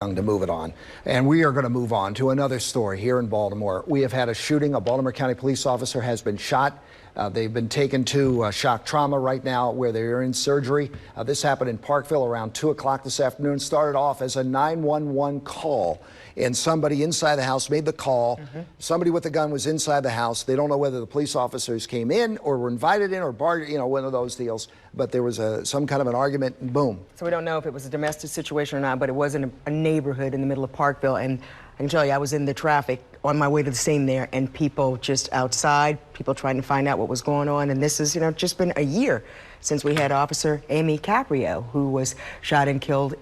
To move it on. And we are going to move on to another story here in Baltimore. We have had a shooting. A Baltimore County police officer has been shot. They've been taken to shock trauma right now where they're in surgery. This happened in Parkville around 2 o'clock this afternoon. Started off as a 911 call, and somebody inside the house made the call. Somebody with a gun was inside the house. They don't know whether the police officers came in or were invited in or barred, one of those deals. But there was some kind of an argument, and boom. So we don't know if it was a domestic situation or not, but it was in a neighborhood in the middle of Parkville. And I can tell you, I was in the traffic on my way to the scene there, and people just outside, people trying to find out what was going on. And this is, just been a year since we had Officer Amy Caprio, who was shot and killed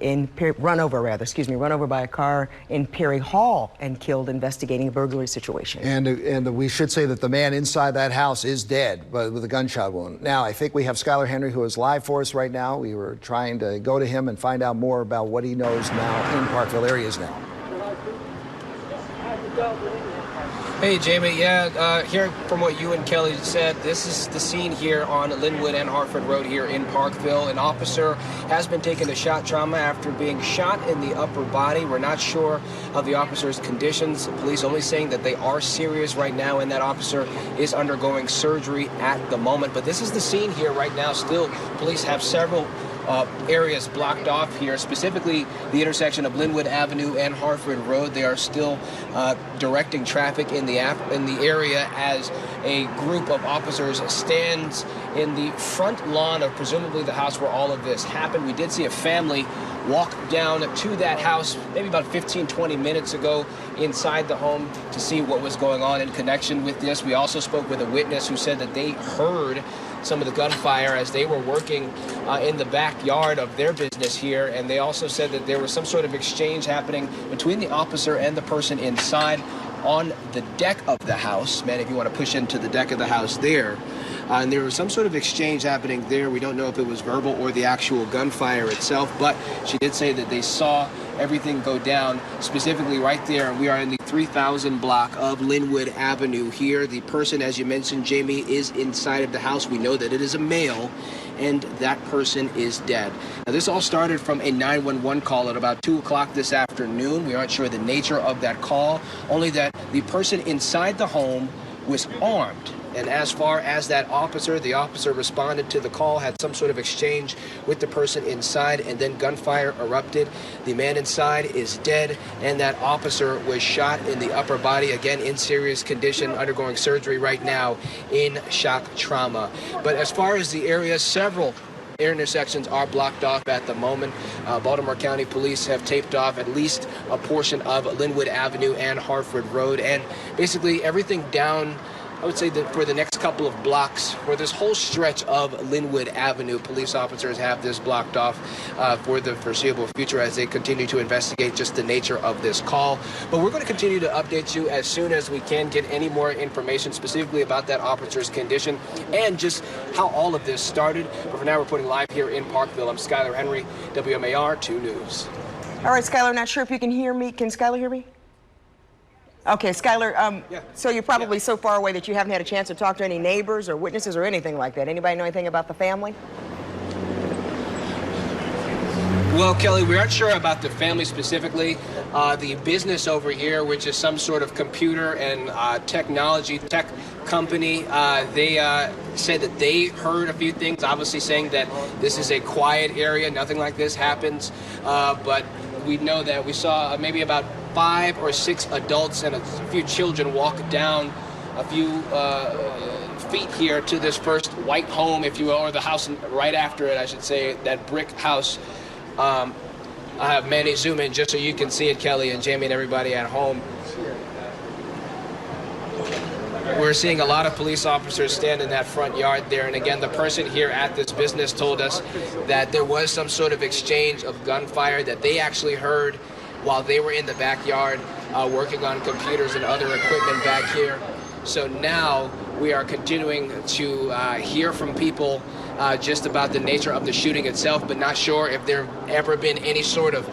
run over by a car in Perry Hall and killed investigating a burglary situation. And we should say that the man inside that house is dead, but with a gunshot wound. Now, I think we have Skylar Henry, who is live for us right now. We were trying to go to him and find out more about what he knows now in Parkville areas now. Hey, Jamie. Hearing from what you and Kelly said, this is the scene here on Linwood and Hartford Road here in Parkville. An officer has been taken to shock trauma after being shot in the upper body. We're not sure of the officer's conditions. Police only saying that they are serious right now, and that officer is undergoing surgery at the moment. But this is the scene here right now. Still, police have several areas blocked off here, specifically the intersection of Linwood Avenue and Hartford Road. They are still directing traffic in the area as a group of officers stands in the front lawn of presumably the house where all of this happened. We did see a family walk down to that house maybe about 15-20 minutes ago inside the home to see what was going on in connection with this. We also spoke with a witness who said that they heard some of the gunfire as they were working in the backyard of their business here, and they also said that there was some sort of exchange happening between the officer and the person inside on the deck of the house. Man, if you want to push into the deck of the house there. And there was some sort of exchange happening there. We don't know if it was verbal or the actual gunfire itself, but she did say that they saw everything go down, specifically right there. We are in the 3000 block of Linwood Avenue here. The person, as you mentioned, Jamie, is inside of the house. We know that it is a male, and that person is dead. Now, this all started from a 911 call at about 2 o'clock this afternoon. We aren't sure the nature of that call, only that the person inside the home was armed. And as far as that officer, the officer responded to the call, had some sort of exchange with the person inside, and then gunfire erupted. The man inside is dead, and that officer was shot in the upper body, again in serious condition, undergoing surgery right now in shock trauma. But as far as the area, several intersections are blocked off at the moment. Baltimore County Police have taped off at least a portion of Linwood Avenue and Hartford Road, and basically everything down, I would say that for the next couple of blocks, for this whole stretch of Linwood Avenue, police officers have this blocked off for the foreseeable future as they continue to investigate just the nature of this call. But we're going to continue to update you as soon as we can get any more information specifically about that officer's condition and just how all of this started. But for now, reporting live here in Parkville, I'm Skylar Henry, WMAR 2 News. All right, Skylar, not sure if you can hear me. Can Skylar hear me? Okay, Skylar, so you're probably so far away that you haven't had a chance to talk to any neighbors or witnesses or anything like that. Anybody know anything about the family? Well, Kelly, we aren't sure about the family specifically. The business over here, which is some sort of computer and technology tech company, they said that they heard a few things, obviously saying that this is a quiet area, nothing like this happens. But we know that we saw maybe about 5 or 6 adults and a few children walk down a few feet here to this first white home, if you will, or the house right after it, I should say, that brick house. I have Manny zoom in just so you can see it, Kelly and Jamie and everybody at home. We're seeing a lot of police officers stand in that front yard there. And again, the person here at this business told us that there was some sort of exchange of gunfire that they actually heard while they were in the backyard working on computers and other equipment back here. So now we are continuing to hear from people just about the nature of the shooting itself, but not sure if there have ever been any sort of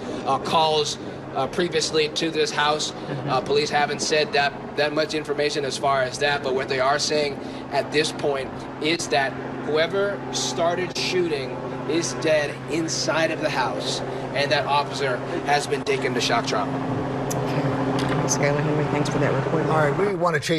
calls previously to this house. Police haven't said that much information as far as that, but what they are saying at this point is that whoever started shooting is dead inside of the house, and that officer has been taken to shock trauma. Okay. Skylar Henry, thanks for that report. All right, we want to chase